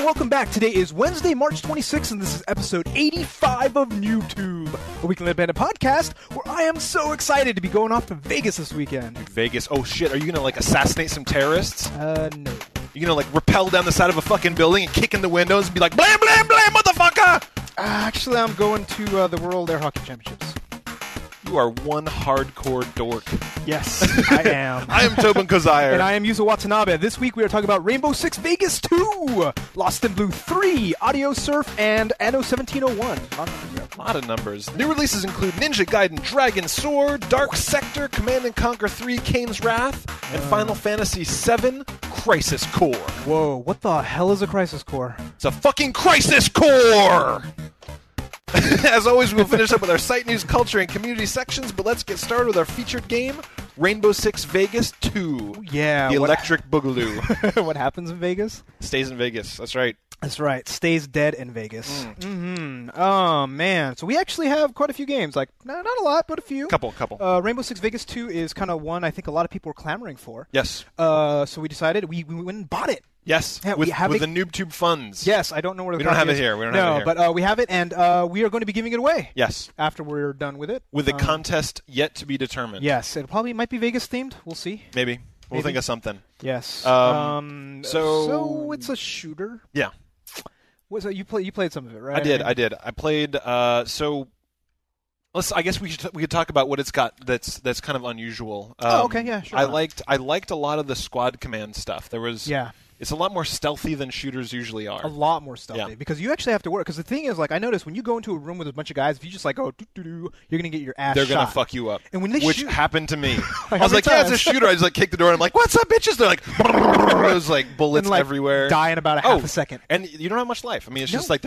welcome back. Today is Wednesday, March 26th, and this is episode 85 of NooBTooB, a weekly independent podcast where I am so excited to be going off to Vegas this weekend. Vegas? Oh shit, are you gonna assassinate some terrorists? No. You gonna rappel down the side of a fucking building and kick in the windows and be like, blam, blam, blam, motherfucker! Actually, I'm going to the World Air Hockey Championships. You are one hardcore dork. Yes, I am. I am Tobin Kozair. And I am Yuzo Watanabe. This week we are talking about Rainbow Six Vegas 2, Lost in Blue 3, Audiosurf, and Anno 1701. A lot of numbers. New releases include Ninja Gaiden, Dragon Sword, Dark Sector, Command & Conquer 3, Kane's Wrath, and Final Fantasy VII, Crisis Core. Whoa, what the hell is a Crisis Core? It's a fucking Crisis Core! As always, we'll finish up with our site news, culture, and community sections, but let's get started with our featured game, Rainbow Six Vegas 2. Yeah. The Electric Boogaloo. What happens in Vegas? Stays in Vegas, that's right. That's right. Stays dead in Vegas. Oh, man. So we actually have quite a few games. Not a lot, but a few. Couple. Rainbow Six Vegas 2 is kind of one I think a lot of people are clamoring for. Yes. So we decided we went and bought it. Yes, yeah, with the NooBTooB funds. Yes, I don't know where the We don't have is. it here. We don't have it here. But we have it, and we are going to be giving it away. Yes. After we're done with it. With a contest yet to be determined. Yes, it probably might be Vegas-themed. We'll see. Maybe. We'll think of something. Yes. So it's a shooter. Yeah. So you played some of it, right? I did. I played. So I guess we could talk about what it's got that's kind of unusual. Okay, yeah, sure. I liked a lot of the squad command stuff. Yeah. It's a lot more stealthy than shooters usually are. A lot more stealthy. Because you actually have to work. Because the thing is, I noticed when you go into a room with a bunch of guys, if you just go doo-doo-doo, you're going to get your ass shot. They're going to fuck you up. And when they which shoot... happened to me. I was like, yeah, it's a shooter. I just kick the door and I'm like, what's up, bitches? They're like, there's bullets everywhere. Die in about half a second. And you don't have much life. I mean, it's just they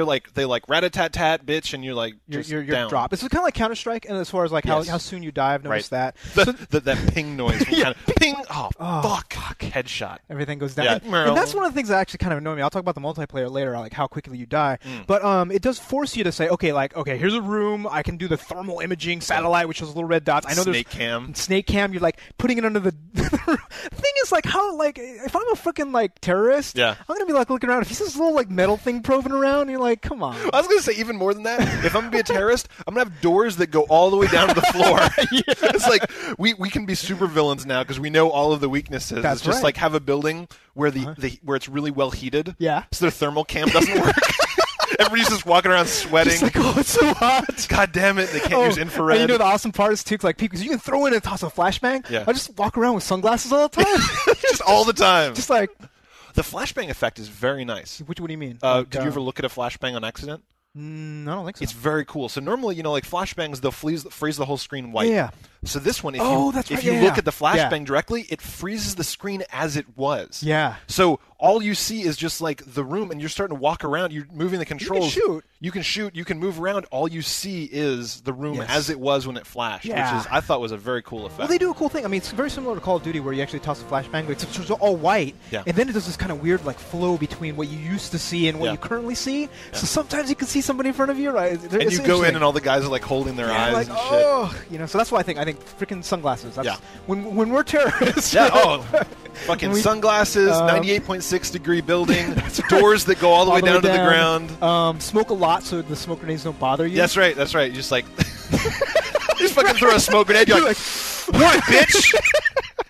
rat-a-tat-tat, bitch, and you're you're down. Drop. It's kind of like Counter-Strike, and as far as how soon you die, I've noticed that. That ping noise. Ping. Oh, fuck. Headshot. Everything goes down. Yeah. And that's one of the things that actually kind of annoy me. I'll talk about the multiplayer later, how quickly you die. But it does force you to say, okay, here's a room. I can do the thermal imaging satellite, which has little red dots. I know Snake cam. Snake cam. You're putting it under the thing is how if I'm a freaking terrorist, I'm gonna be looking around. If he's this little metal thing probing around, you're like, come on. I was gonna say even more than that. If I'm gonna be a terrorist, I'm gonna have doors that go all the way down to the floor. It's we can be super villains now because we know all of the weaknesses. That's it's just right. Have a building where where it's really well heated. Yeah. So their thermal cam doesn't work. Everybody's just walking around sweating. Just oh, it's so hot. God damn it, they can't use infrared. And the awesome part is, too, because you can throw in and toss a flashbang. Yeah. I just walk around with sunglasses all the time. Just all the time. Just The flashbang effect is very nice. What do you mean? Did you ever look at a flashbang on accident? I don't think so. It's very cool. So normally, flashbangs, they'll freeze the whole screen white. Yeah. So this one, if you look at the flashbang directly, it freezes the screen as it was. Yeah. So all you see is just the room, and you're starting to walk around. You're moving the controls. You can shoot. You can move around. All you see is the room as it was when it flashed, which I thought was a very cool effect. Well, they do a cool thing. I mean, it's very similar to Call of Duty, where you actually toss a flashbang, but it's all white. Yeah. And then it does this kind of weird flow between what you used to see and what you currently see. Yeah. So sometimes you can see somebody in front of you, right? And you go in, and all the guys are holding their eyes and shit. So that's why I think freaking sunglasses. That's when we're terrorists. Yeah. Fucking sunglasses, 98.6 degree building, doors that go all the way down to the ground. Smoke a lot so the smoke grenades don't bother you. That's right. You just just fucking throw a smoke grenade. You're like, what, bitch?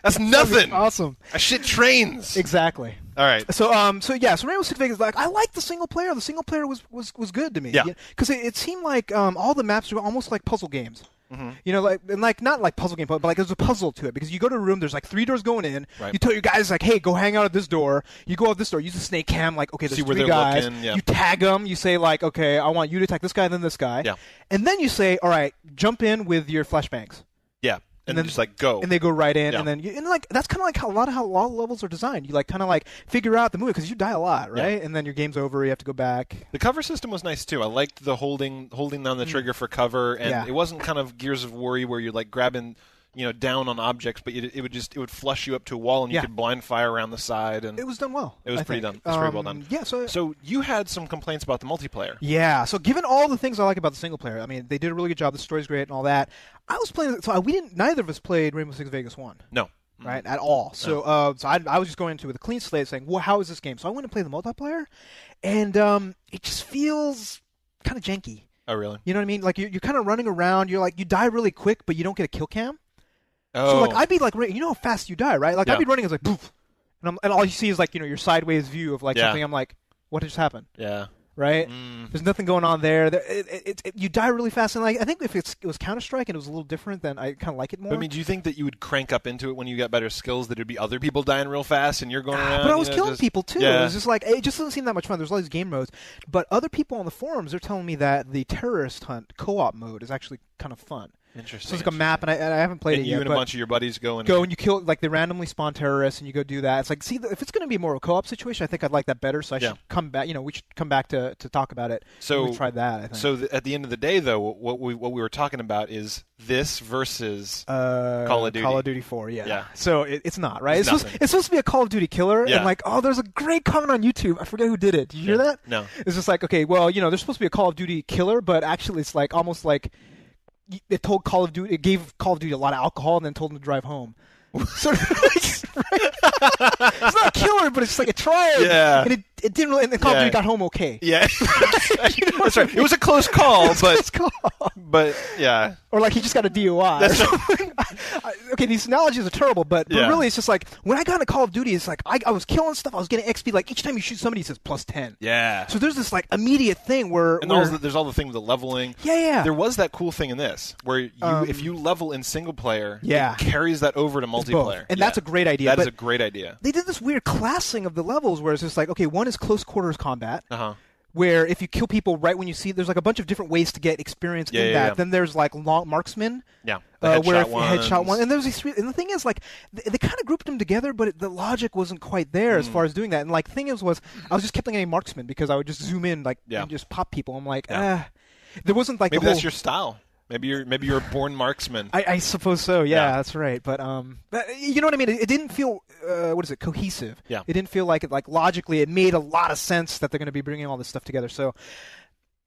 That's nothing. Awesome. I shit trains. Exactly. All right. So Rainbow Six Vegas, I like the single player. The single player was good to me. Yeah. Because it seemed like all the maps were almost like puzzle games. Mm-hmm. Not like puzzle game, but there's a puzzle to it because you go to a room. There's 3 doors going in. Right. You tell your guys hey, go hang out at this door. You go out this door. Use the snake cam. Okay, there's 3 guys. You tag them. You say okay, I want you to attack this guy, then this guy. Yeah. And then you say, all right, jump in with your flashbangs. Yeah. And then just go. And they go right in, and then that's kind of how a lot of levels are designed. You figure out the movie because you die a lot, right? Yeah. And then your game's over. You have to go back. The cover system was nice too. I liked the holding down the trigger for cover, and it wasn't kind of Gears of War where you're grabbing down on objects, but it would flush you up to a wall, and you could blind fire around the side. And it was done well. It was pretty done. It was pretty well done. Yeah. So you had some complaints about the multiplayer. Yeah. So given all the things I like about the single player, I mean, they did a really good job. The story's great and all that. I was playing. So neither of us played Rainbow Six Vegas 1. No. right, at all. So so I was just going into it with a clean slate saying, well, how is this game? So I went and played the multiplayer, and it just feels kind of janky. Oh, really? You know what I mean? Like, you're kind of running around, you die really quick, but you don't get a kill cam. Oh. So, like, I'd be, like, you know how fast you die, right? Like, I'd be running, it's like, poof. And all you see is, like, your sideways view of, like, something. I'm like, what just happened? Yeah. Right? There's nothing going on there. You die really fast. And, like, I think if it was Counter-Strike and it was a little different, then I kind of like it more. But, I mean, do you think that you would crank up into it when you got better skills, that it would be other people dying real fast and you're going around? But I was killing people, too. Yeah. It was just like, it just doesn't seem that much fun. There's all these game modes. But other people on the forums, they're telling me that the terrorist hunt co-op mode is actually kind of fun. Interesting. So it's like a map, and I haven't played it yet. You and a bunch of your buddies go and you kill, like, they randomly spawn terrorists, and you go do that. It's like, see, if it's going to be more of a co-op situation, I think I'd like that better. So I should come back. We should come back to talk about it. So we tried that. I think. So at the end of the day, though, what we were talking about is this versus Call of Duty. Call of Duty 4, yeah. So it's not right. It's supposed to be a Call of Duty killer, and like, there's a great comment on YouTube. I forget who did it. Did you hear that? No. It's just like, okay, well, there's supposed to be a Call of Duty killer, but actually, it's like almost like. It gave Call of Duty a lot of alcohol and then told him to drive home. Sort of like, right? It's not a killer, but it's like a trial. Yeah. And it didn't really, and then Call of Duty got home okay. Yeah. That's right. It was a close call, but yeah. Or like he just got a DUI. That's right. Okay, these analogies are terrible, but really it's just like when I got into Call of Duty, it's like I was killing stuff, I was getting XP. Like each time you shoot somebody, it says plus 10. Yeah. So there's this like immediate thing where there's all the thing with the leveling. Yeah. There was that cool thing in this where if you level in single player, it carries that over to multiplayer. And that's a great idea. That is a great idea. They did this weird classing of the levels where it's just like, okay, one is close quarters combat. Where if you kill people right when you see, there's like a bunch of different ways to get experience in that. Then there's like long marksman. Yeah. Headshot one. And there's these three. And the thing is, like, they kind of grouped them together, but the logic wasn't quite there as far as doing that. And like, the thing was I was just kept getting marksman because I would just zoom in and just pop people. I'm like, there wasn't like maybe that's your style. Maybe you're a born marksman. I suppose so. Yeah, that's right. But you know what I mean? It didn't feel cohesive. Yeah. It didn't feel like it logically it made a lot of sense that they're going to be bringing all this stuff together. So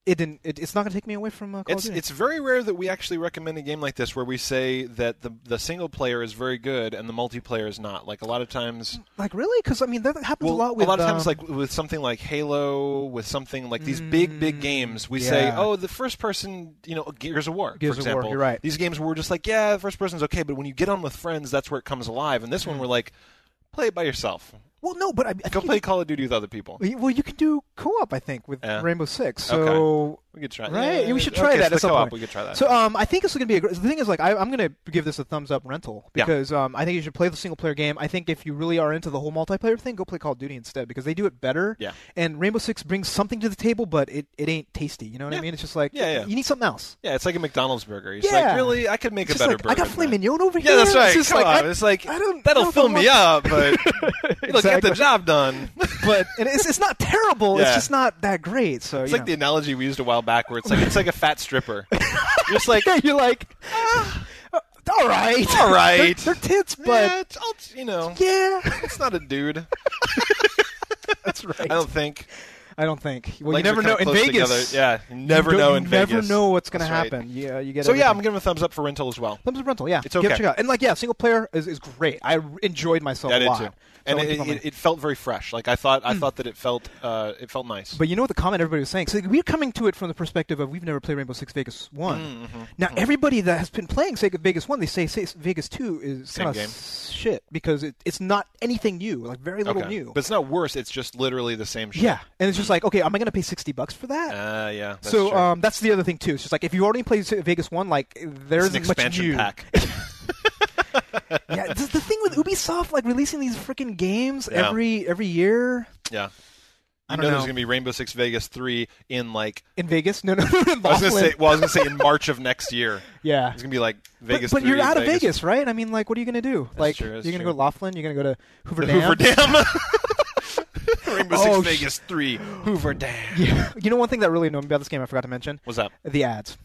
it didn't. It's not going to take me away from Call of Duty. It's very rare that we actually recommend a game like this where we say that the single player is very good and the multiplayer is not. Like a lot of times. Like really? Because I mean that happens a lot with. A lot of times, like with something like Halo, with something like these big games, we say, the first person, Gears of War, for example. You're right. These games where we're just like, the first person's okay, but when you get on with friends, that's where it comes alive. And this one, we're like, play it by yourself. Well, no, but I go play Call of Duty with other people. Well, you can do co-op, I think, with Rainbow Six. So okay. We could try. Right? We should try that at some point. We could try that. So I think this is going to be the thing is, like, I'm going to give this a thumbs up rental because I think you should play the single player game. I think if you really are into the whole multiplayer thing, go play Call of Duty instead because they do it better. Yeah. And Rainbow Six brings something to the table, but it ain't tasty. You know what I mean? It's just like you need something else. Yeah, it's like a McDonald's burger. It's like, really, I could make a better burger. I got filet mignon over here. Yeah, that's right. It's Come on. It's like that'll fill me up, but it'll get the job done. But it's not terrible. It's just not that great. So it's like the analogy we used a while back, where it's like a fat stripper. Just like you're like, all right. They're tits, but it's not a dude. That's right. I don't think. Well, you never know in Vegas. Together. You never know in Vegas. You never know what's going to happen. Yeah, you get. So I'm giving a thumbs up for rental as well. Thumbs up rental, yeah. It's okay. Check it out. And single player is great. I enjoyed myself a lot. I did too. And it felt very fresh. Like I thought that it felt nice. But you know what the comment everybody was saying? So we're coming to it from the perspective of we've never played Rainbow Six Vegas 1. Now everybody that has been playing Vegas 1, they say Vegas 2 is kind of shit because it's not anything new, like very little new. But it's not worse. It's just literally the same shit. Yeah, and it's just like, okay, am I going to pay $60 for that? Yeah. That's so true. That's the other thing too. It's just like if you already played Vegas 1, like there isn't much new. Expansion pack. Yeah, the thing with Ubisoft, like releasing these freaking games every year. Yeah. I know there's going to be Rainbow Six Vegas 3 in Vegas? No, in I was going to say in March of next year. Yeah. It's going to be like Vegas but 3. But you're out of Vegas, right? I mean, like, what are you going to do? That's true, you're going to go to Laughlin? You're going to go to Hoover Dam? Dam? Rainbow Six Vegas 3, Hoover Dam. Yeah. You know one thing that really annoyed me about this game I forgot to mention? What's that? The ads.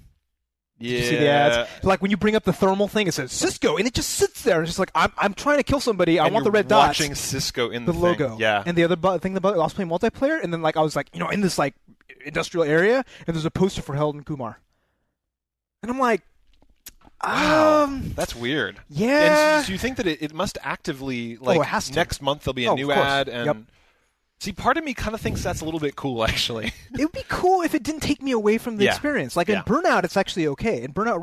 Yeah. Did you see the ads? Like when you bring up the thermal thing, it says Cisco, and it just sits there. It's just like I'm trying to kill somebody. I want the red dots. Watching Cisco in the logo. Yeah. And the other thing about I was playing multiplayer, and then I was like, in this industrial area, and there's a poster for Harold and Kumar, and I'm like, Wow, that's weird. Yeah. And so you think that it must actively, like, it has to. next month there'll be a new ad? And Yep. See, part of me kind of thinks that's a little bit cool, actually. It would be cool if it didn't take me away from the experience. Like in Burnout, it's actually okay. In Burnout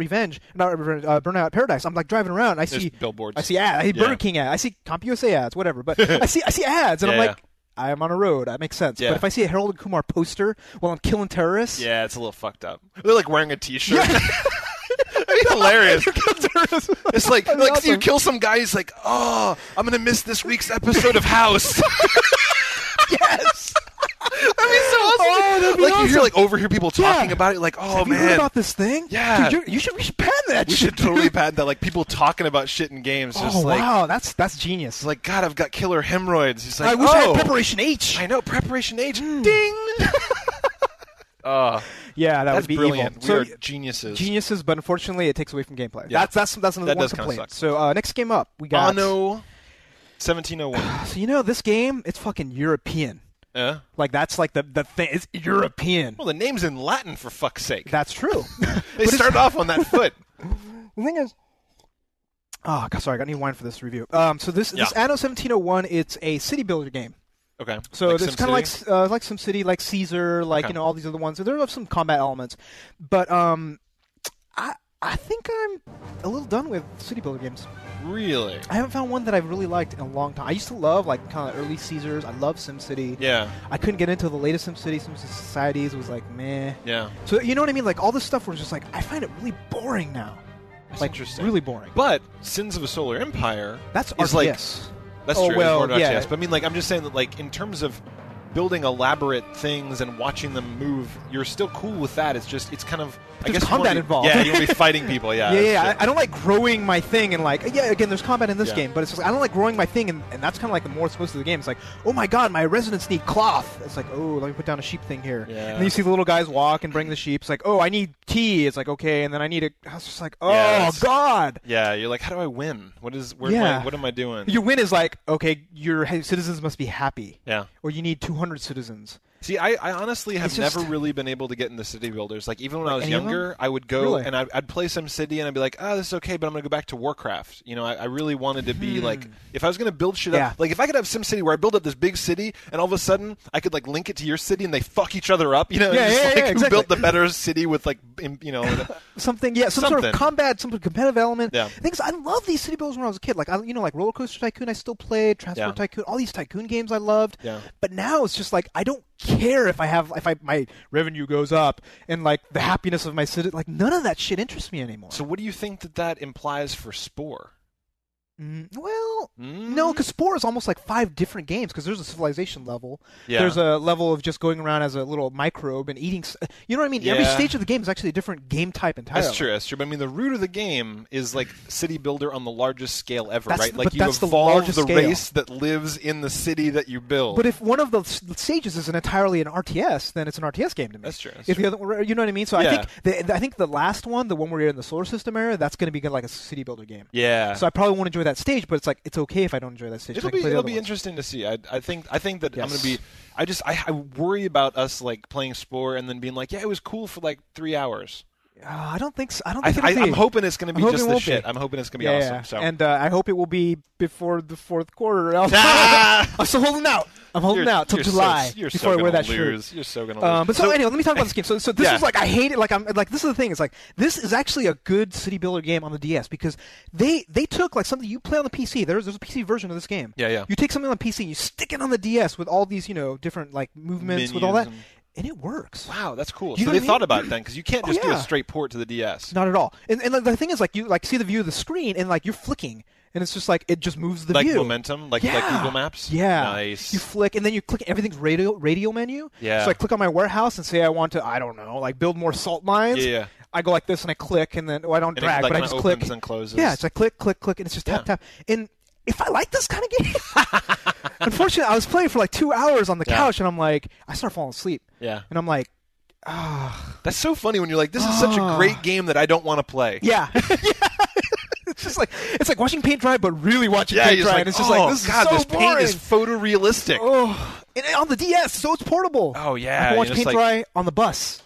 Burnout Paradise, I'm like driving around, and I see billboards. I see ads. I see Burger King ads. I see CompUSA ads, whatever. But I see ads, and I'm like, I am on a road. That makes sense. Yeah. But if I see a Harold and Kumar poster while I'm killing terrorists, it's a little fucked up. They're like wearing a T-shirt. It's hilarious. It's like awesome. You kill some guy. He's like, oh, I'm gonna miss this week's episode of House. Yes. That'd be so awesome. Oh, that'd be awesome. You hear overhear people talking about it, like, oh Have man, you heard about this thing? Yeah, dude, we should patent that. We should totally patent that. Like people talking about shit in games. Just wow, that's genius. It's like, God, I've got killer hemorrhoids. He's like, I wish I had Preparation H. I know, Preparation H. Ding. Yeah, that would be brilliant. Evil. We are geniuses. Geniuses, but unfortunately, it takes away from gameplay. Yeah. That's another one complaint. So next game up, we got Anno 1701. So this game, it's fucking European. Yeah. Like that's like the thing. It's European. Well, the name's in Latin, for fuck's sake. That's true. They start off on that foot. The thing is, oh God, sorry, I got any wine for this review. So this Anno 1701, it's a city builder game. Okay. So it's kind of like SimCity, like Caesar, like all these other ones. So there are some combat elements, but I think I'm a little done with city builder games. Really? I haven't found one that I've really liked in a long time. I used to love like kind of early Caesars. I love SimCity. Yeah. I couldn't get into the latest SimCity. SimCity Societies. It was like meh. Yeah. So you know what I mean? Like all this stuff was just like I find it really boring now. That's like interesting. Really boring. But Sins of a Solar Empire. That's RTS. Like, that's true. Well, RTS. But I mean, like, I'm just saying that, like, in terms of building elaborate things and watching them move, you're still cool with that. It's just, it's kind of, I guess, combat involved. Yeah, you'll be fighting people. Yeah. I don't like growing my thing and like, again, there's combat in this game, but it's just, I don't like growing my thing, and that's kind of like the more supposed to the game. It's like, oh my God, my residents need cloth. It's like, oh, let me put down a sheep thing here. Yeah. And then you see the little guys walk and bring the sheep. It's like, oh, I need tea. It's like, okay, and then I need I was just like, oh God. Yeah, you're like, how do I win? What am I doing? Your win is like, okay, your citizens must be happy. Yeah. Or you need 200 citizens. See, I honestly have never really been able to get into city builders. Like, even when I was younger, I would go and I'd play SimCity and I'd be like, oh, this is okay, but I'm going to go back to Warcraft. You know, I really wanted to be like, if I was going to build shit up, like if I could have SimCity where I build up this big city and all of a sudden I could like link it to your city and they fuck each other up, you know? Exactly. Who built the better city with like, you know. Something, some sort of combat, some competitive element. Yeah. Things I love these city builders when I was a kid. Like, like Roller Coaster Tycoon I still played, Transport Tycoon, all these tycoon games I loved. Yeah. But now it's just like, I don't care if my revenue goes up and like the happiness of my city, like none of that shit interests me anymore. So what do you think that implies for Spore? No, because Spore is almost like 5 different games, because there's a civilization level. Yeah. There's a level of just going around as a little microbe and eating. You know what I mean? Yeah. Every stage of the game is actually a different game type entirely. That's true. But I mean, the root of the game is like city builder on the largest scale ever, right? Like you evolve the race that lives in the city that you build. But if one of the stages is entirely an RTS, then it's an RTS game to me. That's true. The other, you know what I mean? So I think the last one, the one where you're in the solar system area, that's going to be like a city builder game. Yeah. So I probably won't enjoy that stage, but it's like it's okay if I don't enjoy that stage. It'll be interesting to see. I think that I'm going to be. I worry about us like playing Spore and then being like, yeah, it was cool for like 3 hours. I don't think so. I don't think it'll be. I'm hoping it's going to be just the shit. I'm hoping it's going to be awesome. Yeah. So. And I hope it will be before the fourth quarter. I'm still holding out. I'm holding out till July before I wear that shirt. You're so going to lose. But so anyway, let me talk about this game. So this is like, I hate it. Like I'm like, this is the thing. It's like, this is actually a good city builder game on the DS, because they took like something you play on the PC. There's a PC version of this game. Yeah. You take something on the PC and you stick it on the DS with all these, different like movements, with all that. And it works. Wow, that's cool. So they thought about it then, because you can't just do a straight port to the DS. Not at all. And the thing is, like, you like see the view of the screen, and like you're flicking, and it's just like it just moves the view. Like momentum, like Google Maps. Yeah. Nice. You flick, and then you click. Everything's radio menu. Yeah. So I click on my warehouse and say I want to, I don't know, like build more salt mines. Yeah. I go like this and I click, and then I don't drag, but I just click. And closes. Yeah, it's like click, and it's just tap. And if I like this kind of game, unfortunately, I was playing for like 2 hours on the couch, and I'm like, I start falling asleep. Yeah. And I'm like, that's so funny when you're like, this is such a great game that I don't want to play. Yeah. It's just like, it's like watching paint dry, but really watching paint dry. And it's just like, this is so this boring. Paint is photorealistic. Oh, and on the DS, so it's portable. Oh, yeah. I can watch paint dry on the bus.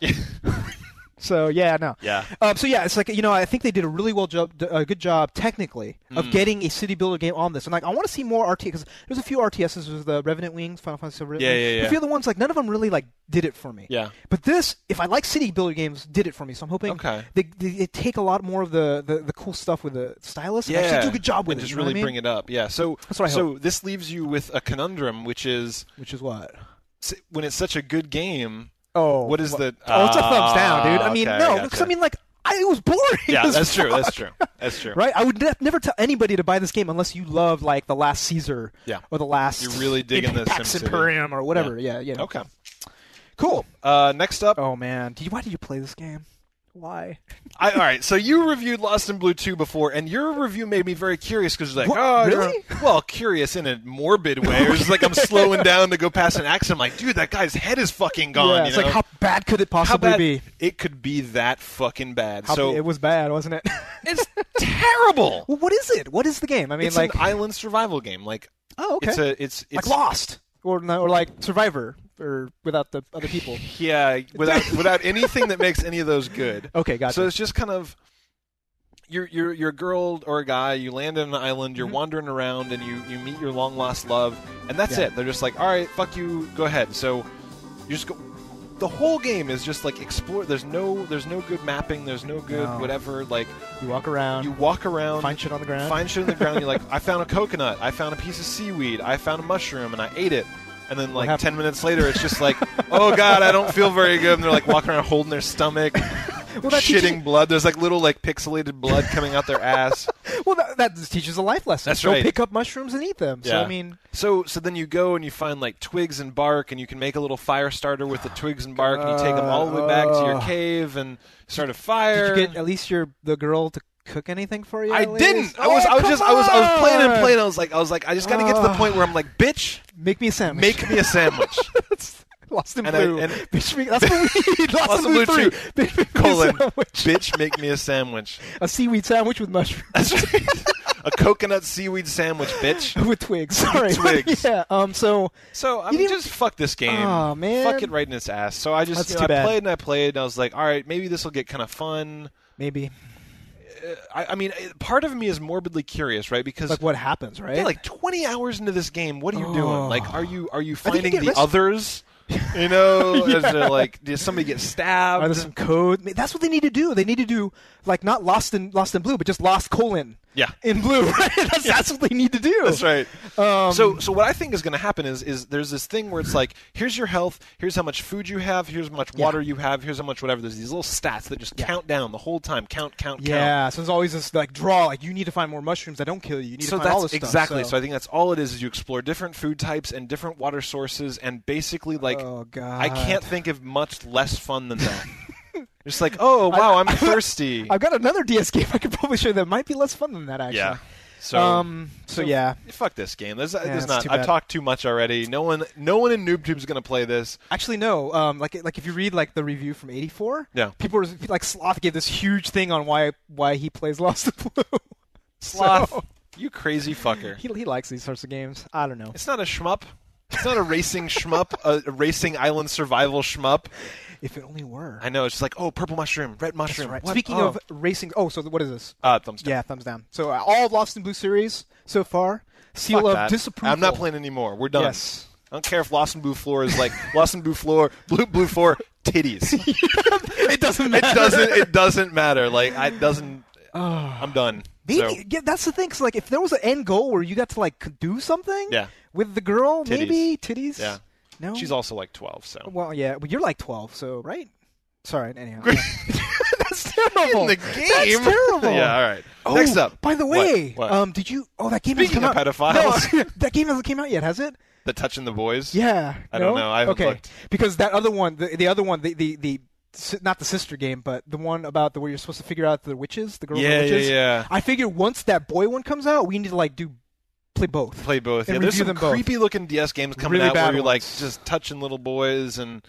So yeah, no. Yeah. So yeah, it's like I think they did a good job technically of getting a city builder game on this. And like I want to see more RTS because there's a few RTSs. There's the Revenant Wings, Final Fantasy Revenant Wings. Yeah. But a few other ones like none of them really like did it for me. Yeah. But this, if I like city builder games, did it for me. So I'm hoping they take a lot more of the cool stuff with the stylus and actually do a good job with and it. Just really bring it up. Yeah. So that's what I hope. This leaves you with a conundrum, which is what? When it's such a good game. Oh, what is the? Oh, it's a thumbs down, dude. I mean, no, because I mean, like, it was boring. Yeah, that's true. Fuck. That's true. Right? I would never tell anybody to buy this game unless you love like The Last Caesar, or the last. You're really digging this Pax Imperium or whatever. Yeah. Okay. Cool. Next up. Oh man, why did you play this game? Why? All right, so you reviewed Lost in Blue 2 before, and your review made me very curious because you're like, really? Well, curious in a morbid way. It was like I'm slowing down to go past an accident. I'm like, dude, that guy's head is fucking gone. Yeah, it's like, how bad could it possibly be? It could be that fucking bad. It was bad, wasn't it? It's terrible. Well, what is it? What is the game? I mean, it's an island survival game. Like, okay. It's like Lost or like Survivor. Or without the other people. Yeah, without anything that makes any of those good. Okay, gotcha. So it's just kind of you're a girl or a guy. You land on an island. You're wandering around, and you meet your long lost love, and that's it. They're just like, all right, fuck you, go ahead. So you just go. The whole game is just like explore. There's no good mapping. There's no good whatever. Like you walk around. Find shit on the ground. You're like, I found a coconut. I found a piece of seaweed. I found a mushroom, and I ate it. And then, like, 10 minutes later, it's just like, oh, God, I don't feel very good. And they're, like, walking around holding their stomach, shitting blood. There's, like, little, like, pixelated blood coming out their ass. Well, that teaches a life lesson. That's right. Go pick up mushrooms and eat them. Yeah. So, I mean... So then you go and you find, like, twigs and bark, and you can make a little fire starter with the twigs and bark, and you take them all the way back to your cave and start a fire. Did you get at least the girl to cook anything for you? I didn't. I was playing and playing. I was like, I just got to get to the point where I'm like, bitch, make me a sandwich. Make me a sandwich. Lost in Blue. Bitch, that's what we need. Lost in Blue 3. Bitch, make me a sandwich. A seaweed sandwich with mushrooms. That's right. A coconut seaweed sandwich, bitch. With twigs. Sorry. Twigs. Yeah. So I mean, just fuck this game. Oh man. Fuck it right in its ass. So I just I played and I was like, all right, maybe this will get kind of fun. Maybe. I mean, part of me is morbidly curious, right? Because like what happens, right? Yeah, like 20 hours into this game, what are you doing? Like, are you finding the others? You know, is there like, did somebody get stabbed? Are there some code? That's what they need to do. They need to do like not Lost in Blue, but just Lost : in Blue. Right? That's what they need to do. That's right. So what I think is going to happen is there's this thing where it's like, here's your health, here's how much food you have, here's how much water you have, here's how much whatever. There's these little stats that just count down the whole time. Count. Yeah. So there's always this like draw. Like you need to find more mushrooms that don't kill you. You need to find all this stuff. Exactly. So I think that's all it is you explore different food types and different water sources and basically like, oh God, I can't think of much less fun than that. Just like, oh wow, I'm thirsty. I've got another DS game I could probably show you that might be less fun than that actually. Yeah. So yeah. Fuck this game. There's not. I've talked too much already. No one in NooBTooB is gonna play this. Actually, no. Like if you read like the review from '84, people were like Sloth gave this huge thing on why he plays Lost in Blue. Sloth, you crazy fucker. He likes these sorts of games. I don't know. It's not a shmup. It's not a racing shmup. A racing island survival shmup. If it only were. I know. It's just like, oh, purple mushroom, red mushroom. Right. Speaking of racing, so what is this? Thumbs down. Yeah, thumbs down. So all of Lost in Blue series so far, seal of disapproval. I'm not playing anymore. We're done. Yes. I don't care if Lost in Blue floor is like Lost in Blue floor, blue floor, titties. It doesn't matter. It doesn't matter. Like I'm done. Maybe that's the thing. Cause like if there was an end goal where you got to like do something with the girl, maybe titties. Yeah. No, she's also like 12. So well, yeah, but you're like 12, so right? Sorry, anyhow. That's terrible. In the game, that's terrible. Yeah, all right. Next up. By the way, what? did you? Oh, that game Speaking hasn't come of pedophiles, no, that game hasn't came out yet, has it? The Touching the Boys. Yeah, I don't know. I haven't looked. Because that other one, the other one, the not the sister game, but the one about where you're supposed to figure out the witches, the girls and witches. Yeah. I figure once that boy one comes out, we need to like play both. Yeah, there's some creepy-looking DS games coming out where you're like just touching little boys and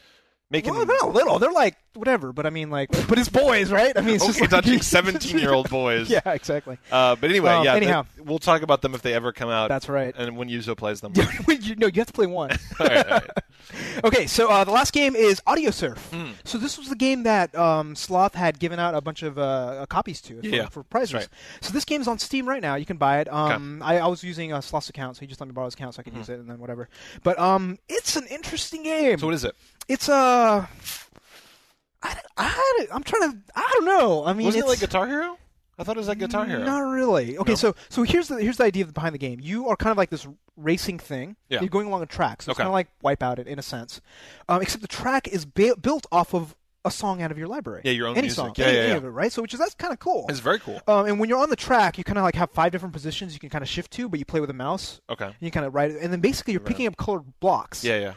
making. Well, they're not little. They're like whatever. But I mean, like, but it's boys, right? I mean, it's just like touching 17-year-old boys. Yeah, exactly. But anyway, anyhow, we'll talk about them if they ever come out. That's right. And when Yuzo plays them. You have to play one. All right. Okay, so the last game is Audiosurf. So this was the game that Sloth had given out a bunch of copies to for prizes. Right. So this game's on Steam right now. You can buy it. I was using Sloth's account, so he just let me borrow his account so I could use it and then whatever. But it's an interesting game. So what is it? It's I'm trying to. I don't know. I mean, wasn't it like Guitar Hero? I thought it was like Guitar Hero. Not really. Okay, no? so here's the idea behind the game. You are kind of like this racing thing. Yeah. You're going along a track, so it's kind of like Wipeout in a sense. Except the track is built off of a song out of your library. Yeah, your own any music. Song. Yeah, any of it, right? So that's kind of cool. It's very cool. And when you're on the track, you kind of like have 5 different positions you can kind of shift to, but you play with a mouse. Okay. And you kind of ride it, and then basically you're picking up colored blocks. Yeah.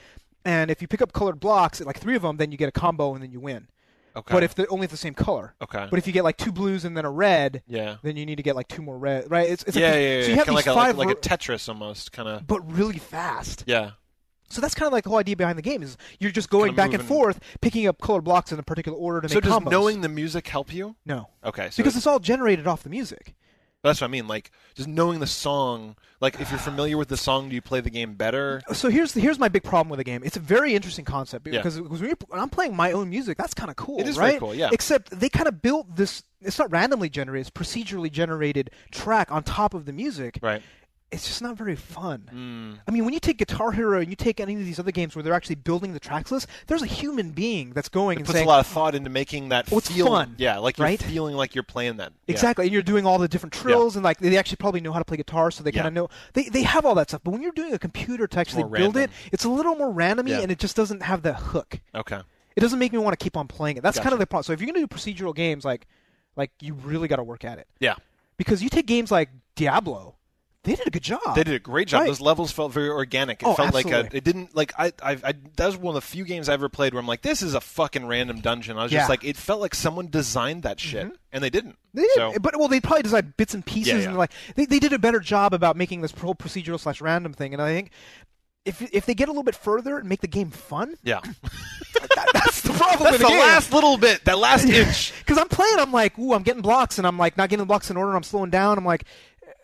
And if you pick up colored blocks, like 3 of them, then you get a combo and then you win. Okay. But if they're only the same color. Okay. But if you get like 2 blues and then a red, then you need to get like 2 more red, right? It's So you have these like 5 like a Tetris almost, kind of. but really fast. Yeah. So that's kind of like the whole idea behind the game is you're just going back and forth, picking up colored blocks in a particular order to make combos. So does knowing the music help you? No. Okay. So because it's all generated off the music. That's what I mean. Like, just knowing the song. Like, if you're familiar with the song, do you play the game better? So here's my big problem with the game. It's a very interesting concept because when I'm playing my own music, that's kind of cool. It is right? very cool. Yeah. Except they kind of built this. It's not randomly generated. It's procedurally generated track on top of the music. Right. It's just not very fun. I mean, when you take Guitar Hero and you take any of these other games where they're actually building the tracks list, there's a human being that's going and puts saying, a lot of thought into making that feel fun. Yeah, like you're right? feeling like you're playing that. Yeah. Exactly, and you're doing all the different trills, and like they actually probably know how to play guitar, so they kind of know. They have all that stuff, but when you're doing a computer to actually build it, it's a little more randomy, and it just doesn't have the hook. Okay. It doesn't make me want to keep on playing it. That's kind of the problem. So if you're going to do procedural games, like you really got to work at it. Yeah. Because you take games like Diablo. They did a good job. They did a great job. Right. Those levels felt very organic. It felt absolutely. like it didn't like I that was one of the few games I ever played where I'm like, this is a fucking random dungeon. I was just like, it felt like someone designed that shit, and they didn't. They did, but they probably designed bits and pieces, and like they did a better job about making this whole procedural / random thing. And I think if they get a little bit further and make the game fun, that's the problem. That's the last little bit, that last inch. Because I'm playing, I'm like, ooh, I'm getting blocks, and I'm like not getting the blocks in order, and I'm slowing down. I'm like.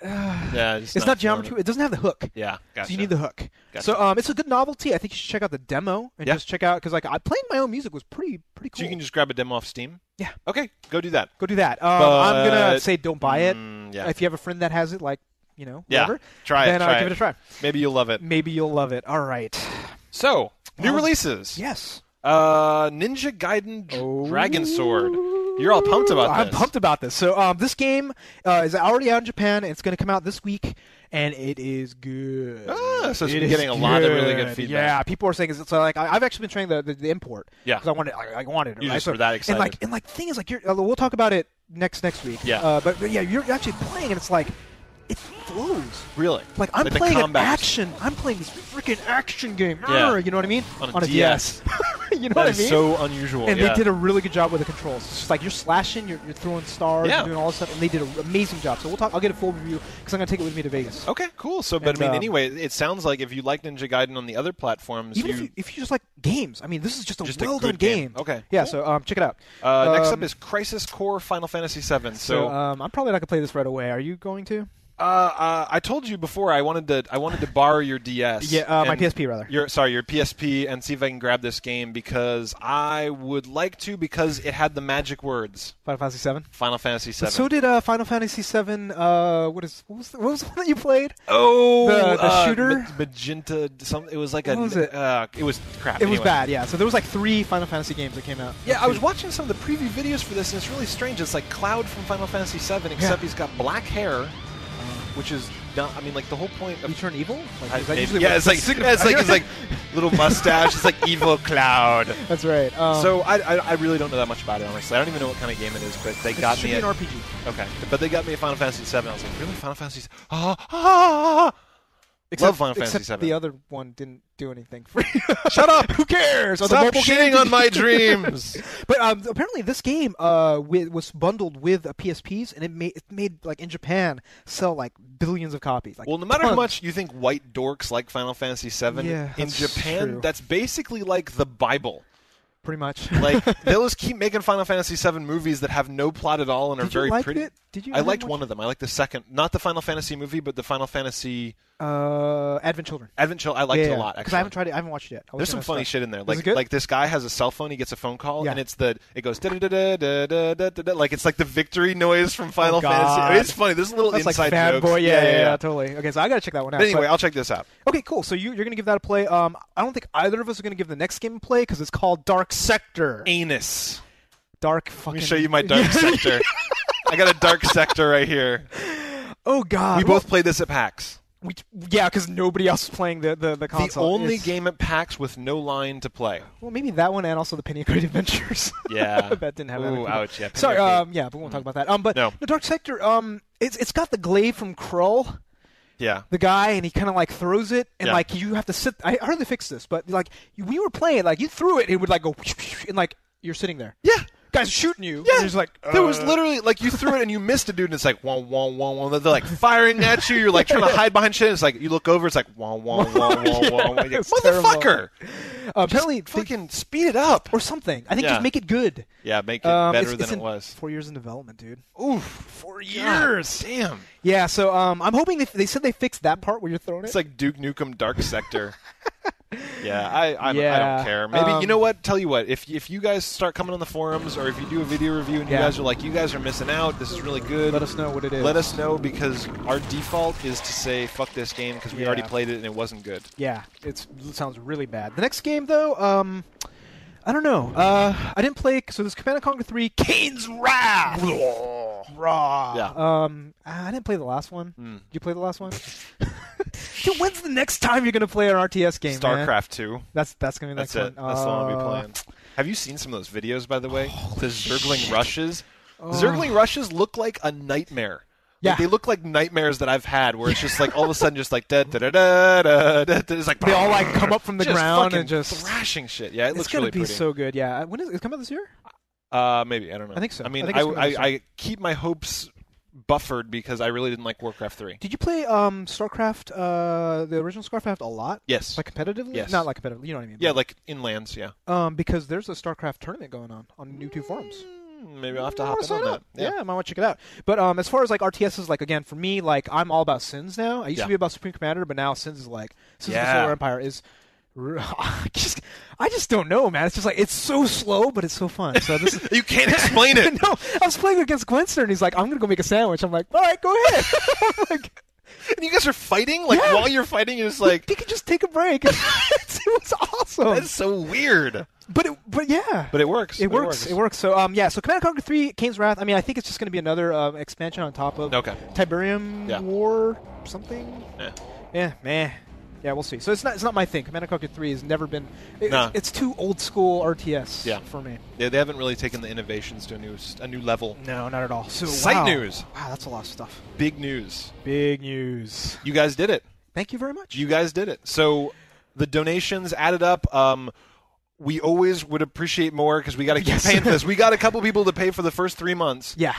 It's not geometry. It doesn't have the hook. Yeah, gotcha. So you need the hook. Gotcha. So it's a good novelty. I think you should check out the demo and just check out because like playing my own music was pretty cool. So you can just grab a demo off Steam. Yeah. Okay, go do that. Go do that. I'm gonna say don't buy it. Yeah. If you have a friend that has it, like whatever. Try it. Then give it a try. Maybe you'll love it. All right. So new releases. Yes. Ninja Gaiden Dragon Sword. You're all pumped about this. I'm pumped about this. So this game is already out in Japan. And it's going to come out this week, and it is good. So it's been getting a lot of really good feedback. Yeah, people are saying it's like I've actually been trying the import. Yeah, because I wanted it. You right? just were that excited. And the thing is like we'll talk about it next week. Yeah. But you're actually playing, and it's like. It flows. Really? Like I'm playing an action. I'm playing this freaking action game. Yeah. You know what I mean? On a DS. You know what I mean? That is so unusual. And they did a really good job with the controls. It's just like you're slashing, you're throwing stars, you're doing all this stuff, and they did an amazing job. So I'll get a full review because I'm gonna take it with me to Vegas. Okay, cool. So, but anyway, it sounds like if you like Ninja Gaiden on the other platforms, even if you just like games, I mean, this is just a well-done game. Okay, yeah. Cool. So check it out. Next up is Crisis Core Final Fantasy VII. So I'm probably not gonna play this right away. Are you going to? I told you before I wanted to borrow your DS. Yeah, my PSP rather. Your PSP, and see if I can grab this game because I would like to because it had the magic words. Final Fantasy VII. Final Fantasy VII. So did Final Fantasy VII. What was the one that you played? Oh, the shooter. Magenta. It was like what was it? It was crap. It was bad. Yeah. So there was like 3 Final Fantasy games that came out. Yeah, I was watching some of the preview videos for this, and it's really strange. It's like Cloud from Final Fantasy VII, except he's got black hair. Which is not, I mean, like the whole point of you turn evil. It's like little mustache. It's like evil Cloud. That's right. So I really don't know that much about it, honestly. I don't even know what kind of game it is, but they got me. It should be an RPG. Okay, but they got me a Final Fantasy VII. I was like, really, Final Fantasy? Love Final Fantasy VII. The other one didn't do anything for you. Shut up! Who cares? Stop shitting on my dreams. But apparently, this game was bundled with PSPs, and it made like in Japan sell like billions of copies. Like, well, no matter how much you think white dorks like Final Fantasy VII, in Japan, that's basically like the Bible. Pretty much. Like they'll just keep making Final Fantasy VII movies that have no plot at all and are very pretty. It? Did you? I liked one of them. I liked the second, not the Final Fantasy movie, but the Final Fantasy. Advent Children. Advent Children. I liked it a lot. Because I haven't tried it. I haven't watched it yet. There's some funny shit in there. Like this guy has a cell phone. He gets a phone call, and it goes da da da da da da da. Like it's like the victory noise from Final Fantasy. I mean, it's funny. There's a little inside jokes. Boy. Yeah, totally. Okay, so I gotta check that one out. But anyway, I'll check this out. Okay, cool. So you're gonna give that a play. I don't think either of us are gonna give the next game a play because it's called Dark Sector. Anus. Dark fucking. Let me show you my Dark Sector. I got a Dark Sector right here. Oh God. We both played this at PAX. Because nobody else is playing the console. The only game at PAX with no line to play. Well, maybe that one and also the Penny Great Adventures. Yeah. That didn't have Ooh, ouch. Yeah. Sorry, but we won't talk about that. But no. The Dark Sector, it's got the glaive from Krull. Yeah. The guy, and he kind of like throws it, and like you have to sit. I heard they fixed this, but like when you were playing, like you threw it, it would like go, and like you're sitting there. Yeah. Guys shooting you. Yeah. And it's like there was literally like you threw it and you missed a dude, and it's like wah wah wah wah. They're like firing at you. You're like trying to hide behind shit. And it's like you look over. It's like wah wah wah wah wah. Like, motherfucker. Apparently, fucking speed it up or something. I think just make it good. Yeah, make it better than it was. 4 years in development, dude. Oof, 4 years. Damn. Yeah, so I'm hoping they said they fixed that part where you're throwing it. It's like Duke Nukem Dark Sector. Yeah, I don't care. Maybe you know what? Tell you what. If you guys start coming on the forums, or if you do a video review and you guys are like, you guys are missing out. This is really good. Let us know what it is. Let us know, because our default is to say fuck this game because we already played it and it wasn't good. Yeah, it sounds really bad. The next game though, I don't know. I didn't play. So there's Command & Conquer 3: Kane's Wrath. Raw. Yeah. I didn't play the last one. Did you play the last one? Dude, when's the next time you're gonna play an RTS game? StarCraft 2. That's gonna be the next one. That's the one I'll be playing. Have you seen some of those videos, by the way? The Zergling rushes. Zergling rushes look like a nightmare. Yeah. Like, they look like nightmares that I've had, where it's just like all of a sudden, just like da da da da da da. It's like they all like come up from the ground and just thrashing shit. Yeah, it looks really pretty. It's gonna be so good. Yeah, when is it coming out this year? Maybe, I don't know. I think so. I mean, I keep my hopes buffered because I really didn't like Warcraft 3. Did you play StarCraft, the original StarCraft, a lot? Yes. Like competitively? Yes. Not like competitively. You know what I mean? Yeah, like in lands. Yeah. Because there's a StarCraft tournament going on NooBTooB forums. Maybe I'll have to hop in on that. Yeah, I might want to check it out. But as far as like RTSs, like again for me, like I'm all about Sins now. I used to be about Supreme Commander, but now Sins is like Sins of the Solar Empire is. I just don't know, man. It's just like it's so slow, but it's so fun. So this you can't explain it. No, I was playing against Gwenster, and he's like, "I'm gonna go make a sandwich." I'm like, "All right, go ahead." I'm like, and you guys are fighting? Like while you're fighting, you're just like you can just take a break. It was awesome. That's so weird. But it works. It works. So so Command & Conquer 3: Kane's Wrath. I mean, I think it's just going to be another expansion on top of Tiberium War something. Yeah, we'll see. So it's not my thing. Command & Conquer 3 has never been. It's too old school RTS for me. Yeah, they haven't really taken the innovations to a new level. No, not at all. So site news. Wow, that's a lot of stuff. Big news. Big news. You guys did it. Thank you very much. You guys did it. So the donations added up. We always would appreciate more because we got to keep paying for this. We got a couple people to pay for the first 3 months. Yeah.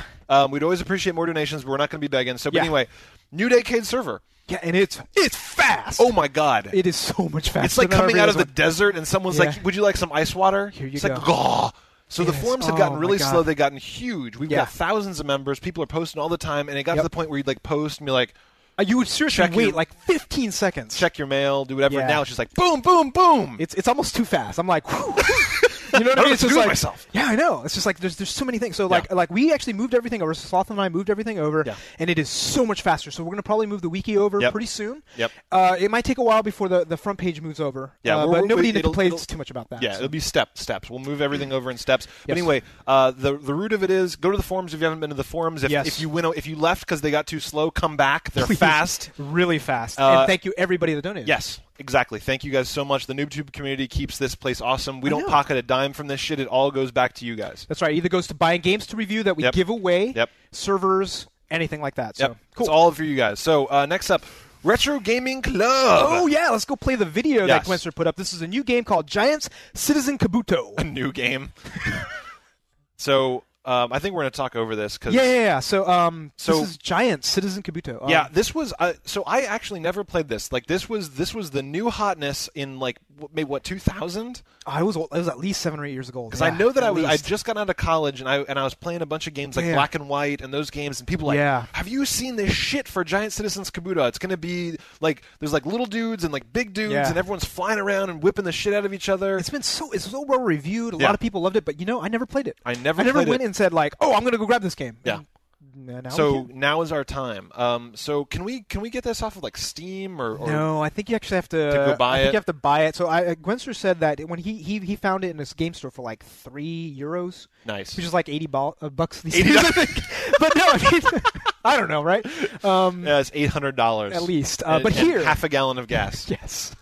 We'd always appreciate more donations, but we're not going to be begging. So, but anyway, new Decade server. Yeah, and it's fast. Oh my God, it is so much faster. It's like coming out of the desert, and someone's like, "Would you like some ice water?" Here you it's go. Like, Gah. So the forums have gotten really slow. They've gotten huge. We've got thousands of members. People are posting all the time, and it got to the point where you'd like post and be like, you would seriously wait like 15 seconds. Check your mail, do whatever. Now it's just like boom, boom, boom. It's almost too fast. I'm like, whew. You know what I mean? It's just like myself. Yeah, I know. It's just like there's so many things. So like we actually moved everything over. So Sloth and I moved everything over, and it is so much faster. So we're gonna probably move the wiki over pretty soon. Yep. It might take a while before the front page moves over. Yeah, but nobody complains too much about that. Yeah, it'll be steps. We'll move everything over in steps. But anyway, the root of it is go to the forums if you haven't been to the forums. If you left because they got too slow, come back. They're fast, really fast. And thank you everybody that donated. Yes. Exactly. Thank you guys so much. The NooBTooB community keeps this place awesome. We don't pocket a dime from this shit. It all goes back to you guys. That's right. It either goes to buying games to review that we give away, servers, anything like that. So cool. It's all for you guys. So next up, Retro Gaming Club. Oh, yeah. Let's go play the video that Gwenster put up. This is a new game called Giants Citizen Kabuto. A new game. So I think we're going to talk over this. Cause, yeah. So this is Giant Citizen Kabuto. Yeah, this was. So I actually never played this. Like this was the new hotness in like maybe 2000. It was at least 7 or 8 years ago. Because I know that I just got out of college and I was playing a bunch of games like Black and White and those games, and people were like, have you seen this shit for Giant Citizens Kabuto? It's going to be like there's like little dudes and like big dudes and everyone's flying around and whipping the shit out of each other. It's so well reviewed. A lot of people loved it, but I never played it. I never went and said like, oh, I'm going to go grab this game. Yeah. Now is our time. So can we get this off of like Steam or no? I think you actually have to go buy it. I think you have to buy it. So Gwenster said that when he found it in this game store for like €3. Nice. Which is like $80 these days. But no, I mean, I don't know, right? It's $800 at least. But here, half a gallon of gas. Yes.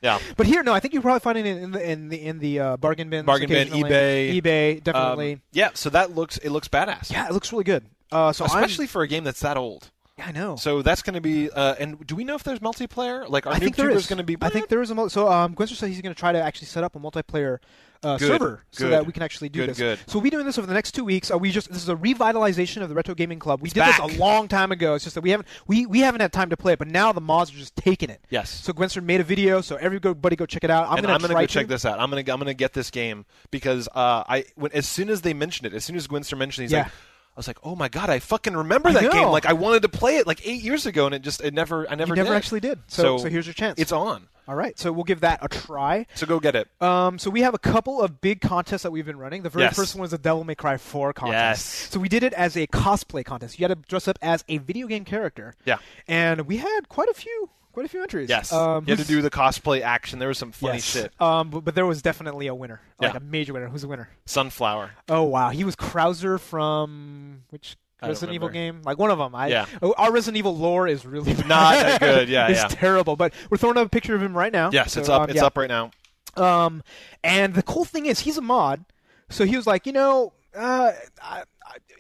Yeah, but here, no, I think you're probably finding it in the bargain bins. Bargain bin, eBay, definitely. So it looks badass. Yeah, it looks really good. Especially for a game that's that old. Yeah, I know. So that's going to be. And do we know if there's multiplayer? Like, are NooBTooBers going to be? I think there is a. So Gwenster said he's going to try to actually set up a multiplayer server so that we can actually do this. Good. So we'll be doing this over the next 2 weeks. This is a revitalization of the Retro Gaming Club. We did this a long time ago. It's just that we haven't had time to play it, but now the mods are just taking it. Yes. So Gwenster made a video, so everybody go check it out. I'm going to go check this out. I'm going to get this game because as soon as they mentioned it, as soon as Gwenster mentioned it, he's like, I was like, oh my god, I fucking remember that game. Like I wanted to play it like 8 years ago, and I never actually did. So here's your chance. It's on. All right, so we'll give that a try. So go get it. So we have a couple of big contests that we've been running. The very first one was the Devil May Cry 4 contest. Yes. So we did it as a cosplay contest. You had to dress up as a video game character. Yeah. And we had quite a few entries. Yes. You had to do the cosplay action. There was some funny shit. But there was definitely a winner, like a major winner. Who's the winner? Sunflower. Oh wow, he was Krauser from which Resident Evil game? Like one of them. Our Resident Evil lore is really bad. Not that good. Yeah, it's terrible. But we're throwing up a picture of him right now. Yes, it's up. It's up right now. And the cool thing is, he's a mod, so he was like, it